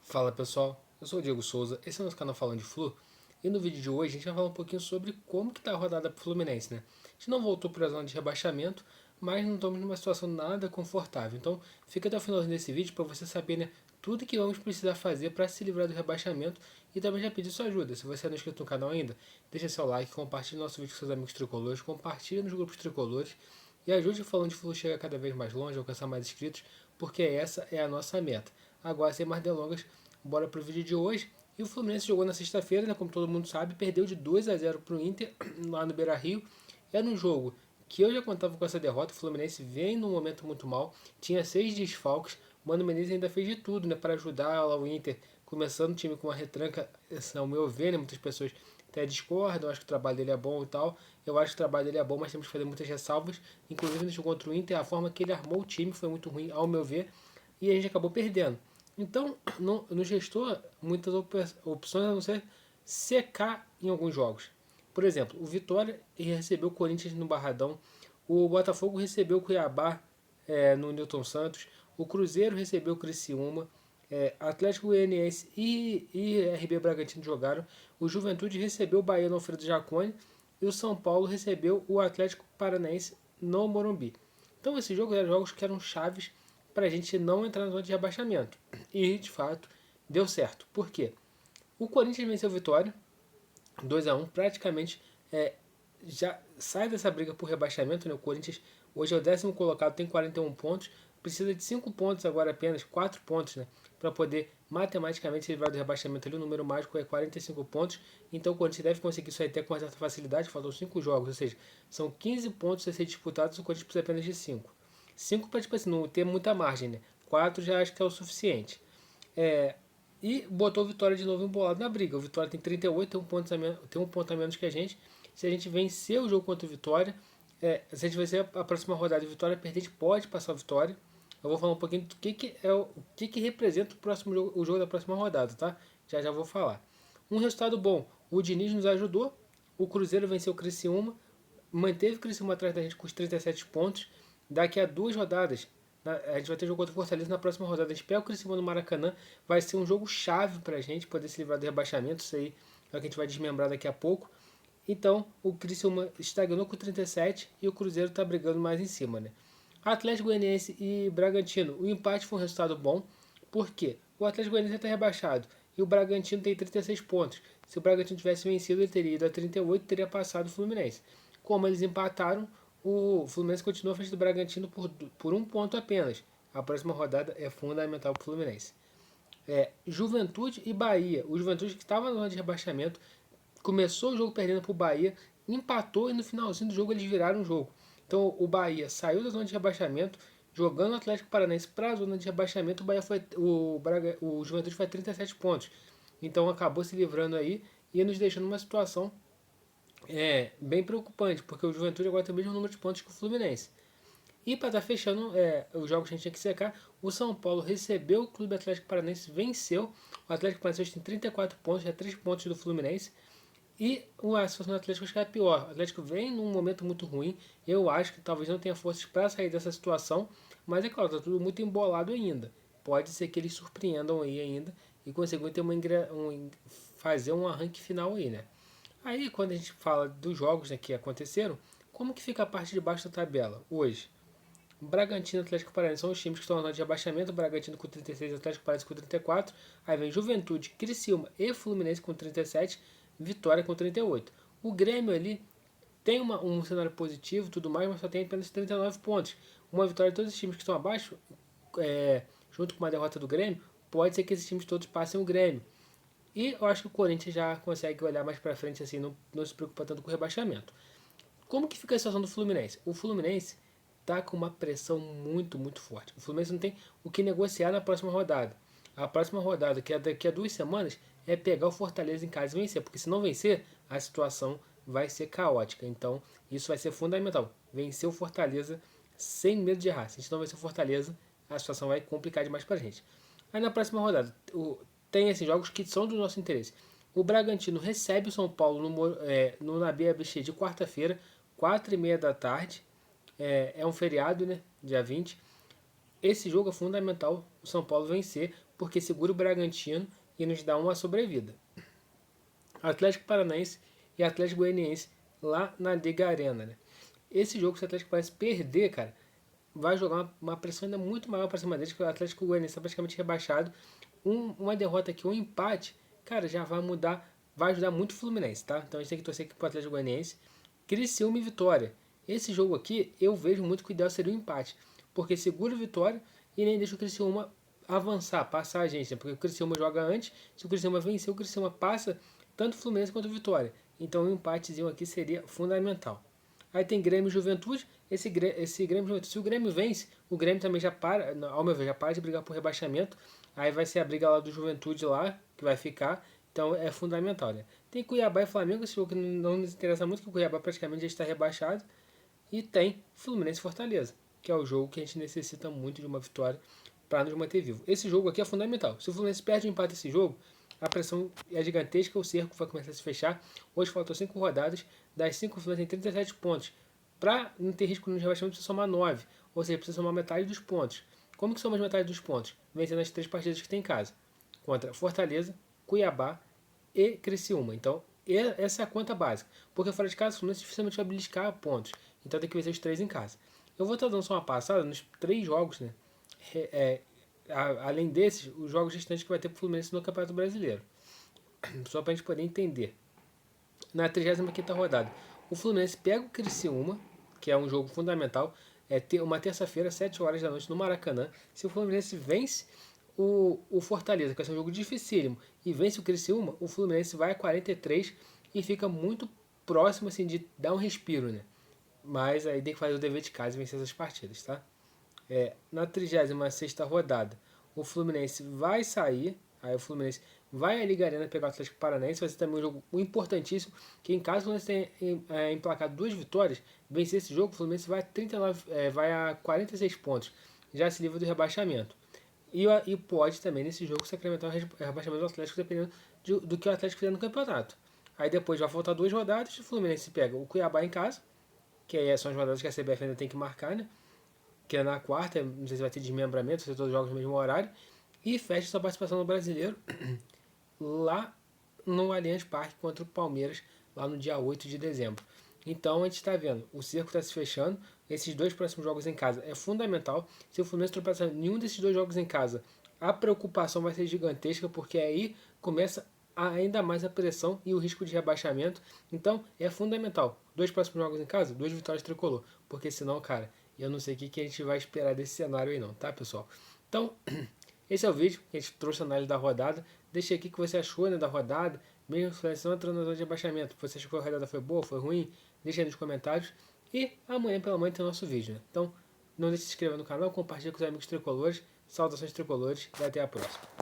Fala pessoal, eu sou o Diego Souza, esse é o nosso canal Falando de Flu, e no vídeo de hoje a gente vai falar um pouquinho sobre como que tá a rodada pro Fluminense, né? A gente não voltou para a zona de rebaixamento, mas não estamos numa situação nada confortável, então fica até o final desse vídeo para você saber, né, tudo que vamos precisar fazer para se livrar do rebaixamento e também já pedir sua ajuda. Se você não é inscrito no canal ainda, deixa seu like, compartilhe nosso vídeo com seus amigos tricolores, compartilhe nos grupos tricolores e ajude o Falando de Flu a chegar cada vez mais longe, alcançar mais inscritos, porque essa é a nossa meta. Agora, sem mais delongas, bora pro vídeo de hoje. E o Fluminense jogou na sexta-feira, né, como todo mundo sabe, perdeu de 2-0 pro Inter lá no Beira-Rio. Era um jogo que eu já contava com essa derrota. O Fluminense vem num momento muito mal, tinha 6 desfalques. O Mano Menezes ainda fez de tudo, né, para ajudar lá o Inter, começando o time com uma retranca, ao meu ver, né, muitas pessoas até discordam, acho que o trabalho dele é bom e tal. Eu acho que o trabalho dele é bom, mas temos que fazer muitas ressalvas. Inclusive no jogo contra o Inter, a forma que ele armou o time foi muito ruim, ao meu ver, e a gente acabou perdendo. Então, não gestou muitas opções a não ser secar em alguns jogos. Por exemplo, o Vitória recebeu o Corinthians no Barradão, o Botafogo recebeu o Cuiabá no Newton Santos, o Cruzeiro recebeu o Criciúma, Atlético Goianiense e RB Bragantino jogaram, o Juventude recebeu o Bahia no Alfredo Jaconi e o São Paulo recebeu o Atlético Paranaense no Morumbi. Então, esses jogos eram jogos que eram chaves para a gente não entrar na zona de rebaixamento. E, de fato, deu certo. Por quê? O Corinthians venceu a Vitória, 2-1, praticamente já sai dessa briga por rebaixamento. Né? O Corinthians hoje é o 10º colocado, tem 41 pontos, precisa de 5 pontos agora apenas, 4 pontos, né? Para poder matematicamente se livrar do rebaixamento ali. O número mágico é 45 pontos, então o Corinthians deve conseguir isso aí até com uma certa facilidade. Faltam 5 jogos, ou seja, são 15 pontos a ser disputados, o Corinthians precisa apenas de 5. 5 para, tipo assim, não ter muita margem, né? 4 já acho que é o suficiente. E botou o Vitória de novo embolado na briga. O Vitória tem 38, tem um ponto a menos que a gente. Se a gente vencer o jogo contra o Vitória, se a gente vencer a próxima rodada e o Vitória perder, a gente pode passar a Vitória. Eu vou falar um pouquinho do que representa o próximo jogo, o jogo da próxima rodada, tá? Já vou falar. Um resultado bom. O Diniz nos ajudou. O Cruzeiro venceu o Criciúma. Manteve o Criciúma atrás da gente com os 37 pontos. Daqui a 2 rodadas, a gente vai ter jogo contra o Fortaleza na próxima rodada. A gente pega o Criciúma no Maracanã. Vai ser um jogo chave pra gente poder se livrar do rebaixamento. Isso aí é o que a gente vai desmembrar daqui a pouco. Então, o Criciúma estagnou com 37 e o Cruzeiro está brigando mais em cima, né? Atlético Goianiense e Bragantino. O empate foi um resultado bom. Por quê? O Atlético Goianiense está rebaixado e o Bragantino tem 36 pontos. Se o Bragantino tivesse vencido, ele teria ido a 38 e teria passado o Fluminense. Como eles empataram, o Fluminense continua à frente do Bragantino por um ponto apenas. A próxima rodada é fundamental para o Fluminense. Juventude e Bahia. O Juventude que estava na zona de rebaixamento começou o jogo perdendo para o Bahia, empatou e no finalzinho do jogo eles viraram o jogo. Então o Bahia saiu da zona de rebaixamento, jogando o Atlético Paranaense para a zona de rebaixamento, o Juventude foi a 37 pontos. Então acabou se livrando aí e nos deixando numa situação bem preocupante, porque o Juventude agora tem o mesmo número de pontos que o Fluminense. E para estar fechando os jogos que a gente tinha que secar, o São Paulo recebeu o Clube Atlético Paranaense, venceu. O Atlético Paranaense tem 34 pontos, é 3 pontos do Fluminense. E a situação do Atlético acho que é pior. O Atlético vem num momento muito ruim. Eu acho que talvez não tenha forças para sair dessa situação. Mas é claro, está tudo muito embolado ainda. Pode ser que eles surpreendam aí ainda e consigam ter fazer um arranque final aí, né? Aí quando a gente fala dos jogos, né, que aconteceram, como que fica a parte de baixo da tabela hoje? Bragantino e Atlético Paranaense são os times que estão na zona de abaixamento. Bragantino com 36, Atlético Paranaense com 34. Aí vem Juventude, Criciúma e Fluminense com 37. Vitória com 38. O Grêmio ali tem um cenário positivo, tudo mais, mas só tem apenas 39 pontos. Uma vitória de todos os times que estão abaixo, junto com uma derrota do Grêmio, pode ser que esses times todos passem o Grêmio. E eu acho que o Corinthians já consegue olhar mais para frente assim, não se preocupa tanto com o rebaixamento. Como que fica a situação do Fluminense? O Fluminense está com uma pressão muito, muito forte. O Fluminense não tem o que negociar na próxima rodada. A próxima rodada, que é daqui a 2 semanas, é pegar o Fortaleza em casa e vencer. Porque se não vencer, a situação vai ser caótica. Então, isso vai ser fundamental. Vencer o Fortaleza sem medo de errar. Se a gente não vencer o Fortaleza, a situação vai complicar demais pra gente. Aí na próxima rodada, tem esses jogos que são do nosso interesse. O Bragantino recebe o São Paulo no Nabi Abichê de quarta-feira, 4h30 da tarde. É um feriado, né? Dia 20. Esse jogo é fundamental o São Paulo vencer, porque segura o Bragantino e nos dá uma sobrevida. Atlético Paranaense e Atlético Goianiense lá na Liga Arena, né? Esse jogo, se o Atlético Paranaense perder, cara, vai jogar uma pressão ainda muito maior para cima deles, que o Atlético Goianiense está praticamente rebaixado. Uma derrota aqui, um empate, cara, já vai mudar, vai ajudar muito o Fluminense, tá? Então a gente tem que torcer aqui pro Atlético Goianiense. Criciúma e Vitória. Esse jogo aqui, eu vejo muito que o ideal seria um empate, porque segura a Vitória e nem deixa o Criciúma avançar, passar a gente, né? Porque o Criciúma joga antes, se o Criciúma vencer, o Criciúma passa tanto o Fluminense quanto o Vitória. Então um empatezinho aqui seria fundamental. Aí tem Grêmio e Juventude. Esse Grêmio Juventude, se o Grêmio vence, o Grêmio também já para, ao meu ver, já para de brigar por rebaixamento. Aí vai ser a briga lá do Juventude lá, que vai ficar. Então é fundamental, né? Tem Cuiabá e Flamengo, esse jogo que não nos interessa muito, que o Cuiabá praticamente já está rebaixado. E tem Fluminense e Fortaleza, que é o jogo que a gente necessita muito de uma vitória para nos manter vivo. Esse jogo aqui é fundamental. Se o Fluminense perde ou empata esse jogo, a pressão é gigantesca, o cerco vai começar a se fechar. Hoje faltam 5 rodadas, das 5 o Fluminense tem 37 pontos. Para não ter risco no rebaixamento, precisa somar 9, ou seja, precisa somar metade dos pontos. Como que soma metade dos pontos? Vencendo as 3 partidas que tem em casa, contra Fortaleza, Cuiabá e Criciúma. Então, essa é a conta básica. Porque fora de casa, o Fluminense dificilmente vai beliscar pontos. Então tem que vencer os 3 em casa. Eu vou estar dando só uma passada nos 3 jogos, né? Além desses, os jogos restantes que vai ter pro Fluminense no Campeonato Brasileiro. Só para a gente poder entender. Na 35ª rodada, o Fluminense pega o Criciúma, que é um jogo fundamental. É ter uma terça-feira, 7 horas da noite, no Maracanã. Se o Fluminense vence o Fortaleza, que vai ser um jogo dificílimo, e vence o Criciúma, o Fluminense vai a 43 e fica muito próximo assim, de dar um respiro, né? Mas aí tem que fazer o dever de casa e vencer essas partidas, tá? Na 36ª rodada, o Fluminense vai sair, aí o Fluminense vai à Liga Arena pegar o Atlético Paranaense, vai ser também um jogo importantíssimo, que em caso o Fluminense tenha emplacado 2 vitórias, vencer esse jogo, o Fluminense vai vai a 46 pontos, já se livra do rebaixamento. E pode também nesse jogo sacramentar o rebaixamento do Atlético, dependendo do que o Atlético fizer no campeonato. Aí depois vai faltar 2 rodadas, o Fluminense pega o Cuiabá em casa, que aí são as rodadas que a CBF ainda tem que marcar, né? Que é na quarta, não sei se vai ter desmembramento, se vai ter todos os jogos no mesmo horário, e fecha sua participação no Brasileiro lá no Allianz Parque contra o Palmeiras, lá no dia 8 de dezembro. Então a gente está vendo, o cerco está se fechando, esses 2 próximos jogos em casa é fundamental. Se o Fluminense tropeçar em nenhum desses 2 jogos em casa, a preocupação vai ser gigantesca, porque aí começa ainda mais a pressão e o risco de rebaixamento. Então é fundamental. 2 próximos jogos em casa, 2 vitórias tricolor, porque senão, cara, eu não sei o que a gente vai esperar desse cenário aí não, tá, pessoal? Então, esse é o vídeo que a gente trouxe a análise da rodada. Deixa aqui o que você achou, né, da rodada, mesmo se você não entrando na zona de abaixamento. Você achou que a rodada foi boa, foi ruim? Deixa aí nos comentários. E amanhã pela manhã tem o nosso vídeo, né? Então, não deixe de se inscrever no canal, compartilhe com os amigos tricolores. Saudações tricolores e até a próxima.